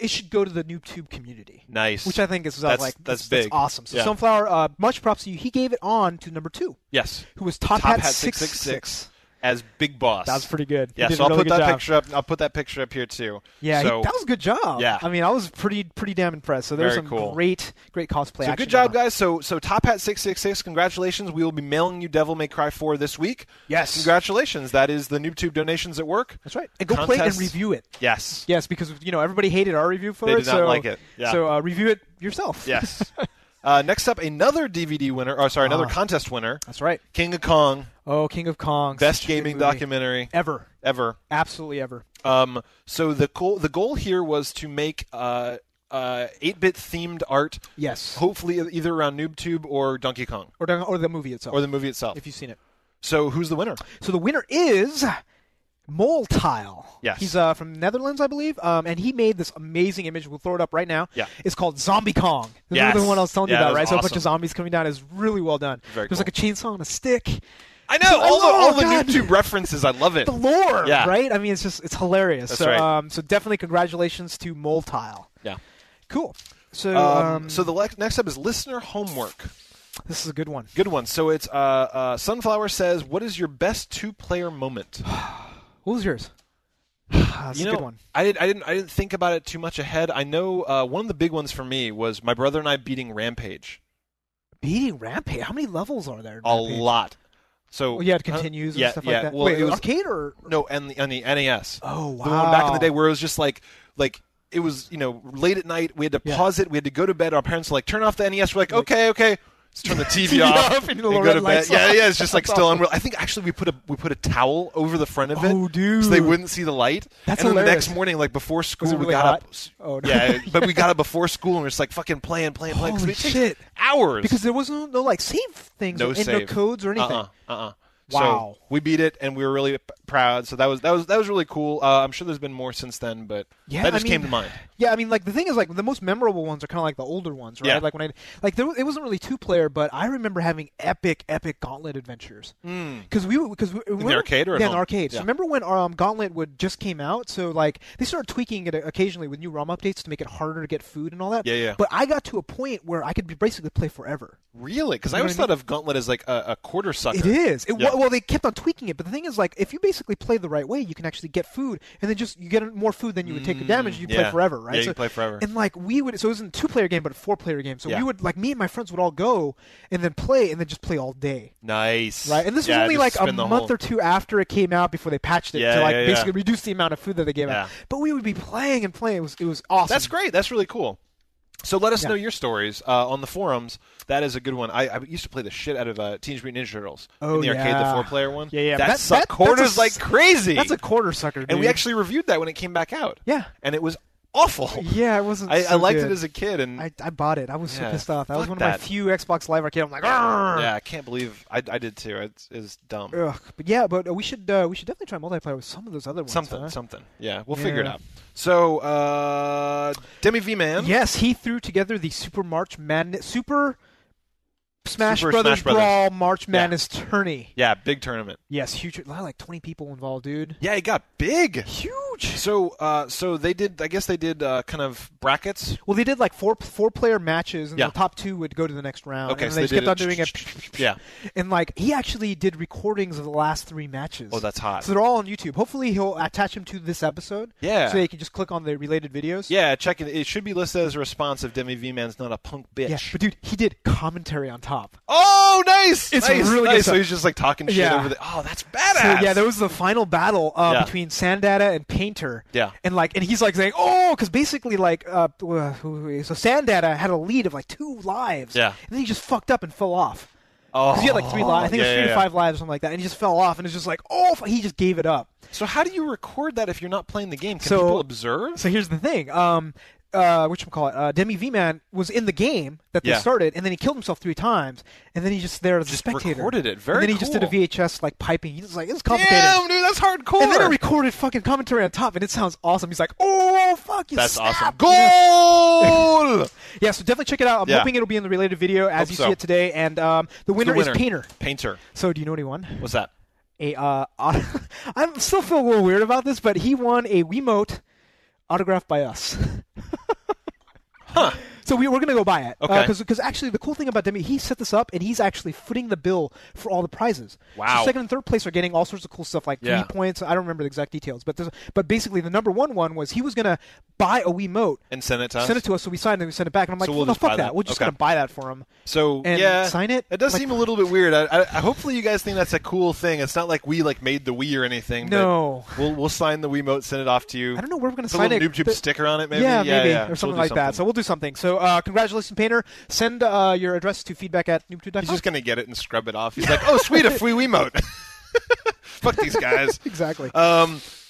should go to the NooBTooB community. Nice. Which I think is that's big. That's awesome. So Sunflower, much props to you. He gave it on to number 2. Yes. Who was Top Hat 666. As Big Boss. That was pretty good. Yeah, so I'll put that picture up. I'll put that picture up here too. Yeah, that was a good job. Yeah. I mean, I was pretty damn impressed. So there's some great cosplay action. So good job, guys. So Top Hat 666, congratulations. We will be mailing you Devil May Cry 4 this week. Yes. Congratulations. That is the NooBTooB donations at work. That's right. And go play it and review it. Yes. Yes, because everybody hated our review for it. They did not like it. Yeah. So review it yourself. Yes. Next up, another DVD winner. Another contest winner. That's right. King of Kong. Oh, King of Kong. Best gaming documentary ever. Absolutely ever. So the goal here was to make 8-bit themed art. Yes. Hopefully either around NooBTooB or Donkey Kong. Or the movie itself. If you've seen it. So who's the winner? So the winner is Moltile. Yes. He's from Netherlands, I believe, and he made this amazing image. We'll throw it up right now. Yeah. It's called Zombie Kong. This is the one I was telling you about, right? So a bunch of zombies coming down is really well done. There's like a chainsaw and a stick. I know all the NooBTooB references. I love it. The lore, right? I mean, it's hilarious. That's right. So definitely congratulations to Moltile. Yeah. Cool. So so the next up is listener homework. This is a good one. Good one. So it's Sunflower says, "What is your best 2-player moment?" What was yours? That's a good one. I didn't think about it too much ahead. I know one of the big ones for me was my brother and I beating Rampage. Beating Rampage? How many levels are there? A lot. So you had continues and stuff like that. Well, wait, it was arcade or no? On the NES. Oh wow! The one back in the day where it was just like it was late at night. We had to pause it. We had to go to bed. Our parents were like, "Turn off the NES." We're like, "Okay." Let's turn the TV off and go to bed. Yeah, it's just like still unreal. I think actually we put a towel over the front of it, so they wouldn't see the light. That's and then hilarious. The next morning, like before school, was it really we got hot? up. Oh, no. Yeah, but we got up before school and we're just like fucking playing. Holy It shit! takes hours because there was no like save things, no codes or anything. So Wow. we beat it, and we were really proud. So that was really cool. I'm sure there's been more since then, but that just came to mind. Yeah, I mean, like the thing is, like the most memorable ones are kind of like the older ones, right? Yeah. Like when it wasn't really 2-player, but I remember having epic Gauntlet adventures. Because we in the arcade or in the arcade. So remember when Gauntlet just came out? So like they started tweaking it occasionally with new ROM updates to make it harder to get food and all that. Yeah. But I got to a point where I could basically play forever. Really? Because I always thought of Gauntlet as like a quarter sucker. It is. Well, they kept on tweaking it, but the thing is, like, if you basically play the right way, you can actually get food, and then you get more food than you would take the damage. You play forever, right? Yeah, you play forever. And like so it wasn't a 2-player game, but a 4-player game. So we would me and my friends would all go and then play, and then just play all day. Nice. Right, and this was only like a month or two after it came out before they patched it to basically reduce the amount of food that they gave out. But we would be playing and playing. It was awesome. That's great. That's really cool. So let us know your stories on the forums. That is a good one. I used to play the shit out of Teenage Mutant Ninja Turtles in the arcade, the 4-player one. Yeah. That sucked quarters like crazy. That's a quarter sucker, dude. And we actually reviewed that when it came back out. Yeah. And it was awful. Yeah, it wasn't. I liked good. It as a kid, and I bought it. I was so pissed off. That was one of that. my few Xbox Live Arcade. I'm like, argh! Yeah, I can't believe I did too. It's dumb. Ugh. But we should definitely try multiplayer with some of those other ones. Something. Yeah, we'll figure it out. So, Demi V-Man. Yes, he threw together the Super Smash Brothers Brawl March Madness tourney. Yeah, big tournament. Yes, huge. Like 20 people involved, dude. Yeah, it got big. Huge. So they did. I guess they did kind of brackets. Well, they did like four-player matches, and the top 2 would go to the next round. Okay, and so they just kept on doing it. Yeah. And like he actually did recordings of the last 3 matches. Oh, that's hot. So they're all on YouTube. Hopefully, he'll attach them to this episode. Yeah. So you can just click on the related videos. Yeah, check it. It should be listed as a response if Demi V-Man's not a punk bitch. Yeah, but dude, he did commentary on top. Oh, nice! It's nice, really nice. good So he's just like talking shit over the. Oh, that's badass. So yeah, there was the final battle between Sandata and Painter. Yeah. And he's like saying, oh, because basically so Sandata had a lead of like 2 lives. Yeah. And then he just fucked up and fell off. Oh. Because he had like 3 lives. I think it was 3 to 5 lives or something like that. And he just fell off, and it's just like, he just gave it up. So how do you record that if you're not playing the game? Can people observe? So here's the thing. Demi V-Man was in the game that they started, and then he killed himself 3 times, and then he just there as a spectator. Recorded it. Very And then he just did a VHS like piping. He's like, it's complicated. Damn, dude, that's hardcore. And then I recorded fucking commentary on top, and it sounds awesome. He's like, oh, fuck, you That's snap. awesome. Goal! Yeah, so definitely check it out. I'm hoping it'll be in the related video as you see it today, and the winner is Painter. Painter. So do you know what he won? What's that? I still feel a little weird about this, but he won a Wiimote autographed by us. Huh. So we're going to go buy it. Okay. Because actually the cool thing about Demi, he set this up, and he's actually footing the bill for all the prizes. Wow. So 2nd and 3rd place are getting all sorts of cool stuff like 3 points. I don't remember the exact details. But basically the number 1 one was he was going to buy a Wiimote. And send it to us? Send it to us, so we signed it and we sent it back. And I'm like, so no, fuck that. We're just going to buy that for him. So, and sign it? It does seem a little bit weird. I hopefully you guys think that's a cool thing. It's not like we made the Wii or anything. No. But we'll sign the Wiimote, send it off to you. I don't know where we're going to sign it. Put a little NooBTooB sticker on it, maybe? Yeah, maybe. Or something like that. So we'll do something. So congratulations, Painter. Send your address to feedback@NooBTooB.com. He's just going to get it and scrub it off. He's like, oh, sweet, a free Wiimote. Fuck these guys. Exactly.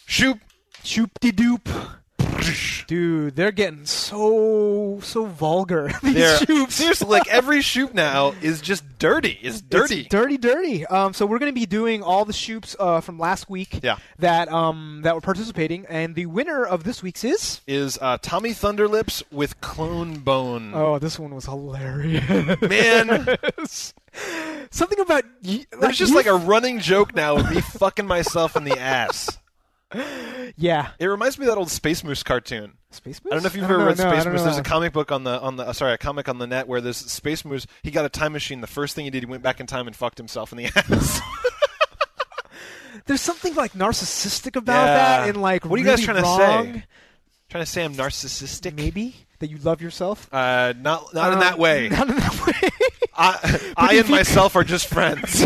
Shoop. Shoop-de-doop. Dude, they're getting so vulgar. These shoops. Seriously, like every shoop now is just dirty. It's dirty. It's dirty. So we're going to be doing all the shoops from last week that were participating, and the winner of this week's is Tommy Thunderlips with Clone Bone. Oh, this one was hilarious. Man. Something about there's just like a running joke now of me fucking myself in the ass. Yeah, it reminds me of that old Space Moose cartoon. Space Moose? I don't know if you've ever read Space Moose. There's a comic book on the comic on the net where this Space Moose, he got a time machine. The first thing he did, he went back in time and fucked himself in the ass. There's something like narcissistic about that, and like what are you guys trying to say? Trying to say I'm narcissistic? Maybe that you love yourself. Not in that way. Not in that way. I and myself are just friends.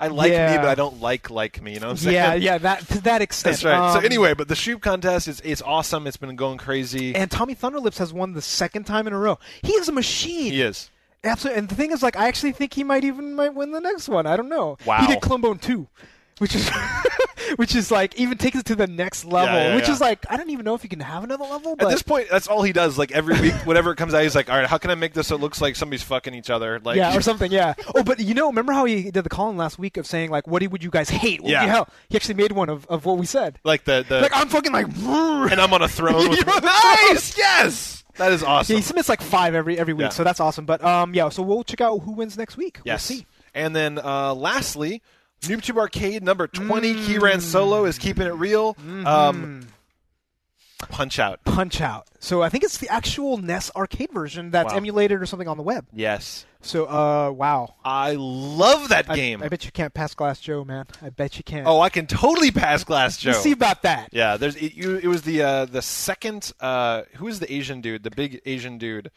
I like me, but I don't like me. You know what I'm saying? Yeah, to that extent. That's right. So anyway, but the shoot contest is awesome. It's been going crazy. And Tommy Thunderlips has won the 2nd time in a row. He is a machine. He is. Absolutely. And the thing is, like, I actually think he might win the next one. I don't know. Wow. He did Clone Bone 2. Which is like even takes it to the next level. Which is like I don't even know if you can have another level. But at this point, that's all he does. Like every week, whatever comes out, he's like, "All right, how can I make this so it looks like somebody's fucking each other?" Like or something. Yeah. Oh, but remember how he did the call-in last week of saying like, "What would you guys hate?" What hell? He actually made one of what we said. Like like I'm fucking like, and I'm on a throne. With nice. Yes. That is awesome. Yeah, he submits like 5 every week, so that's awesome. But so we'll check out who wins next week. Yes. We'll see. And then lastly, NooBTooB Arcade number 20, Keyran Solo is keeping it real. Punch-Out. Punch-Out. So I think it's the actual NES arcade version that's emulated or something on the web. Yes. So, wow. I love that game. I bet you can't pass Glass Joe, man. I bet you can't. Oh, I can totally pass Glass Joe. Let's see about that. Yeah, it was the second. Who is the Asian dude? The big Asian dude.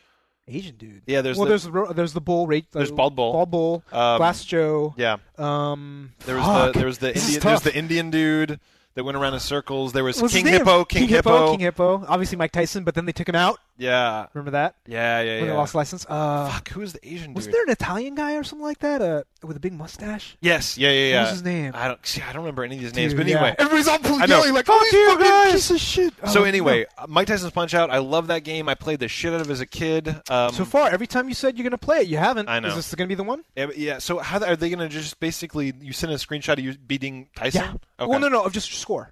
Asian dude. Yeah, there's the bull. There's Bald Bull. Bald Bull. Glass Joe. Yeah. There was the Indian dude that went around in circles. There was King Hippo. King Hippo. Obviously Mike Tyson, but then they took him out. Yeah. Remember that? Yeah. When they lost license. Fuck, who was the Asian dude? Was there an Italian guy or something like that? With a big mustache? Yes. Yeah. What was his name? I don't remember any of these names, but anyway. Everybody's all yelling like, "Fuck you guys!" Piece of shit. So anyway, Mike Tyson's Punch-Out. I love that game. I played the shit out of it as a kid. So far, every time you said you're going to play it, you haven't. I know. Is this going to be the one? Yeah. So how are they going to just basically you send a screenshot of you beating Tyson? Yeah. Okay. Well, no, of just your score.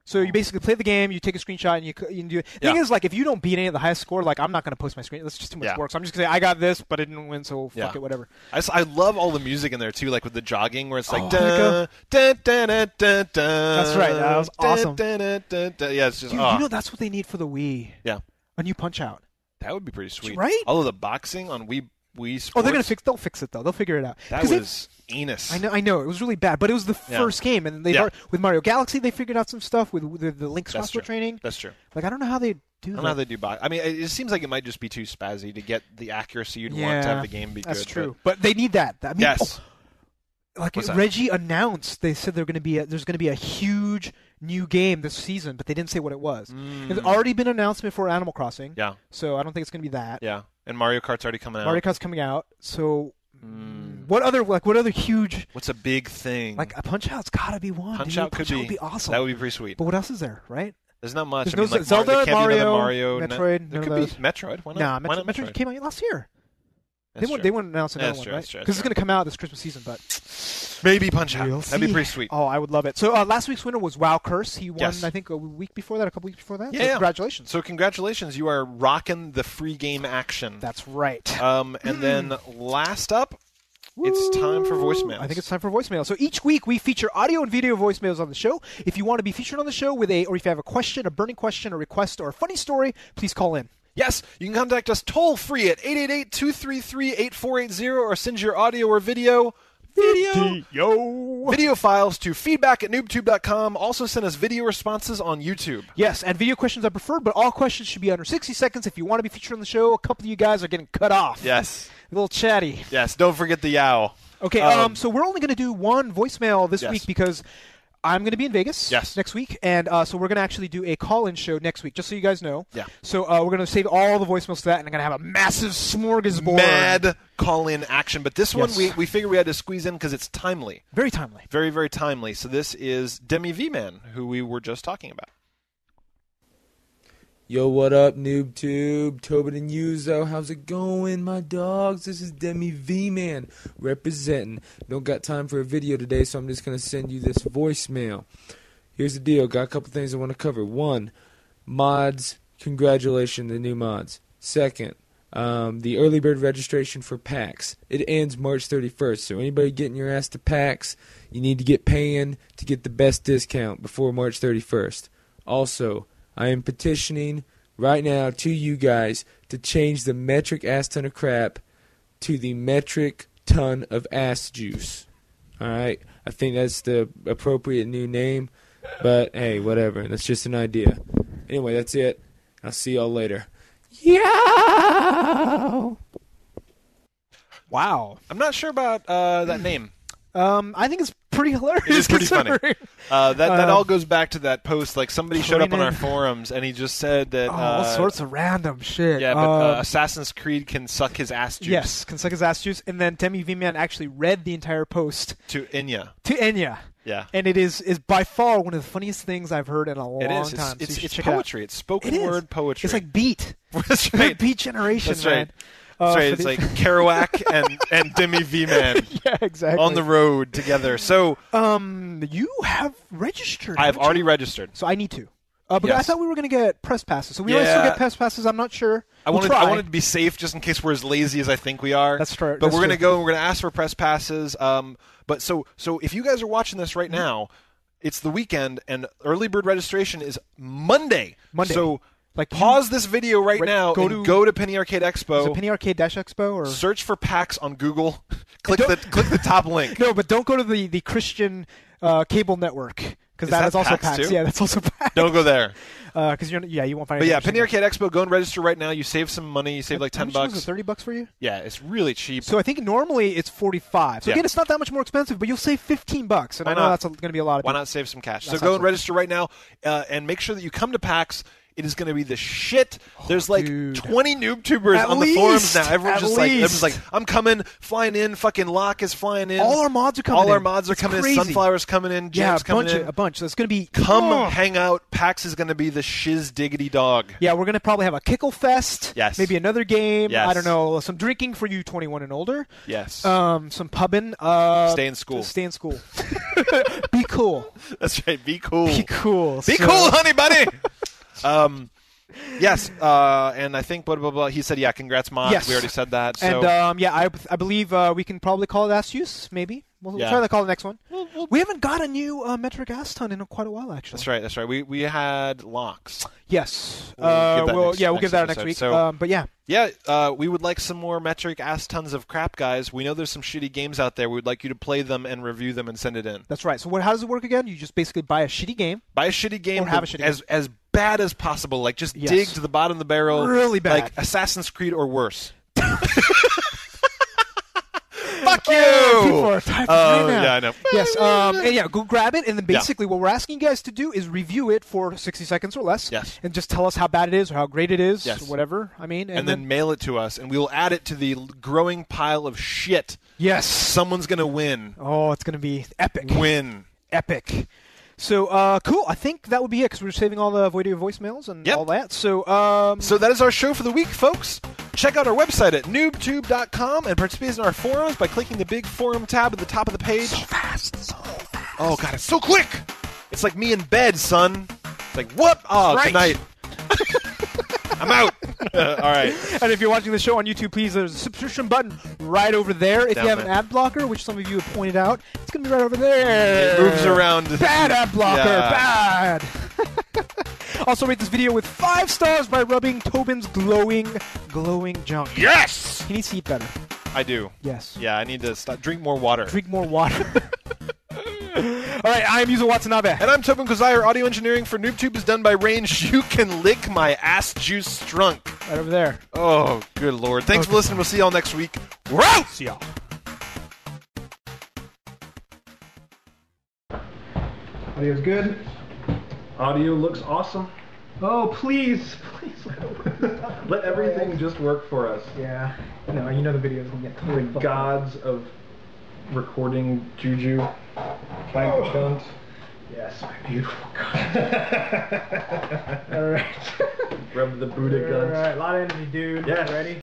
So you basically play the game, you take a screenshot, and you can do it. The thing is, like, if you don't beat any of the highest score, like, I'm not going to post my screen. That's just too much work. So I'm just going to say, I got this, but I didn't win, so fuck it, whatever. I love all the music in there, too, like with the jogging, where it's like, That's right. That was awesome. Yeah, it's just, Dude, that's what they need for the Wii. Yeah. A new Punch-Out. That would be pretty sweet. Right? Although the boxing on Wii Sports. Oh, they'll fix it, though. They'll figure it out. That was anus. I know. It was really bad, but it was the first game. And with Mario Galaxy, they figured out some stuff with the Link's crossbow training. That's true. Like, I don't know how they do that. I don't know how they do box. I mean, it seems like it might just be too spazzy to get the accuracy you'd want to have the game be good. That's true. But they need that. I mean, yes. Reggie announced, they said there's going to be a huge new game this season, but they didn't say what it was. It's already been announced before Animal Crossing. Yeah. So I don't think it's going to be that. Yeah. And Mario Kart's already coming out. Mario Kart's coming out. So what other huge? What's a big thing? Like a Punch-Out's got to be one. Punch-Out could be awesome. That would be pretty sweet. But what else is there? Right? There's not much. There's no Zelda, Mario, Metroid. There could be Metroid. Why not? Nah, Metroid came out last year. They wouldn't announce another one, right? Because it's going to come out this Christmas season, but maybe Punch-Out. That'd be pretty sweet. Oh, I would love it. So last week's winner was Wow Curse. He won, I think, a couple weeks before that. Yeah. So congratulations. So congratulations. You are rocking the free game action. That's right. And then last up, it's time for voicemails. I think it's time for voicemails. So each week we feature audio and video voicemails on the show. If you want to be featured on the show or if you have a question, a burning question, a request, or a funny story, please call in. Yes, you can contact us toll-free at 888-233-8480 or send your audio or video files to feedback@NooBTooB.com. Also send us video responses on YouTube. Yes, and video questions are preferred, but all questions should be under 60 seconds. If you want to be featured on the show, a couple of you guys are getting cut off. Yes. A little chatty. Yes, don't forget the yow. Okay, so we're only going to do one voicemail this week because I'm going to be in Vegas next week, and so we're going to actually do a call-in show next week, just so you guys know. Yeah. So we're going to save all the voicemails to that, and I'm going to have a massive smorgasbord. Mad call-in action. But this one, we figured we had to squeeze in because it's timely. Very timely. Very, very timely. So this is Demi V-Man, who we were just talking about. Yo, what up, NooBTooB? Tobin and Yuzo, how's it going, my dogs? This is Demi V-Man representing. Don't got time for a video today, so I'm just going to send you this voicemail. Here's the deal. Got a couple things I want to cover. One, mods. Congratulations, the new mods. Second, the early bird registration for PAX. It ends March 31st, so anybody getting your ass to PAX, you need to get paying to get the best discount before March 31st. Also, I am petitioning right now to you guys to change the metric ass ton of crap to the metric ton of ass juice. Alright? I think that's the appropriate new name, but hey, whatever. That's just an idea. Anyway, that's it. I'll see y'all later. Yeah. Wow. I'm not sure about that name. I think it's pretty hilarious. It is pretty funny. That all goes back to that post. Like somebody showed up on our forums and he just said that all sorts of random shit. Yeah, but Assassin's Creed can suck his ass juice. Yes, can suck his ass juice. And then Demi V-Man actually read the entire post to Enya. Yeah, and it is by far one of the funniest things I've heard in a long time. It's poetry. It's spoken word poetry. It's like Beat. That's right. Beat Generation. That's right. That's right. It's like Kerouac and Demi V-Man. Yeah, exactly. On the road together. So, you have registered. I have already registered. So I need to. But I thought we were going to get press passes. So we might still get press passes. I'm not sure. I wanted to be safe just in case we're as lazy as I think we are. That's true. But we're going to go and we're going to ask for press passes. But so if you guys are watching this right now, it's the weekend, and early bird registration is Monday. So like pause this video right now and go to Penny Arcade Expo. Is it Penny Arcade Expo or search for PAX on Google? click the top link. No, but don't go to the Christian cable network because that is also PAX. Too? Yeah, that's also PAX. Don't go there. Because you won't find. But yeah, Penny Arcade Expo. Go and register right now. You save some money. You save like $10. Was it $30 for you? Yeah, it's really cheap. So I think normally it's $45. So again, it's not that much more expensive, but you'll save $15. And I know that's going to be a lot of. Why not save some cash? So go and register right now, and make sure that you come to PAX. It is going to be the shit. There's like 20 NooBTubers on the forums now. Everyone's like, I'm coming, flying in. Fucking Locke is flying in. All our mods are coming in. All our mods are coming in. Sunflower's coming in. Jam's coming in. A bunch. So it's going to be. Come hang out. PAX is going to be the shiz diggity dog. Yeah, we're going to probably have a Kickle Fest. Yes. Maybe another game. Yes. I don't know. Some drinking for you 21 and older. Yes. Some pubbing. Stay in school. Stay in school. Be cool. That's right. Be cool. Be cool. Be cool, honey buddy. Yes, and I think blah, blah, blah. He said, yeah, congrats, mods. Yes. We already said that. So. And, I believe we can probably call it Asus, maybe. We'll try to call the next one. We haven't got a new metric ass ton in quite a while, actually. That's right. We had locks. Yes. We'll give that next week. So, but yeah. Yeah, we would like some more metric ass tons of crap, guys. We know there's some shitty games out there. We would like you to play them and review them and send it in. That's right. So how does it work again? You just basically buy a shitty game. Buy a shitty game. Or have a shitty game. As bad as possible. Like, just dig to the bottom of the barrel. Really bad. Like Assassin's Creed or worse. Fuck you! People are typing right now. Yeah, I know. Yes, go grab it, and then basically what we're asking you guys to do is review it for 60 seconds or less. Yes. And just tell us how bad it is or how great it is, yes. or whatever. I mean, and then mail it to us, and we will add it to the growing pile of shit. Yes. Someone's going to win. Oh, it's going to be epic. Win. Epic. So, cool. I think that would be it, because we're saving all the video voicemails and all that. So, so that is our show for the week, folks. Check out our website at NooBTooB.com and participate in our forums by clicking the big forum tab at the top of the page. So fast. Oh, God, it's so quick. It's like me in bed, son. It's like, what? Oh, good night. I'm out. All right. And if you're watching the show on YouTube, please, there's a subscription button right over there. If you have an ad blocker, which some of you have pointed out, it's going to be right over there. It moves around. Bad ad blocker. Bad. Also rate this video with 5 stars by rubbing Tobin's glowing junk. Yes! He needs to eat better. I do. Yes. Yeah, I need to drink more water. Drink more water. All right, I'm Yuzo Watanabe. And I'm Tobin Kozai. Audio engineering for NooBTooB is done by Range. You can lick my ass juice strunk. Right over there. Oh, good Lord. Thanks for listening. We'll see y'all next week. We're out! See y'all. Audio's good. Audio looks awesome. Oh, please let everything just work for us. Yeah. No, you know the video's gonna get totally the gods of recording juju. Stunt. Yes, my beautiful God. All right. Rub the Buddha guns. All right, a lot of energy, dude. Yes. Ready?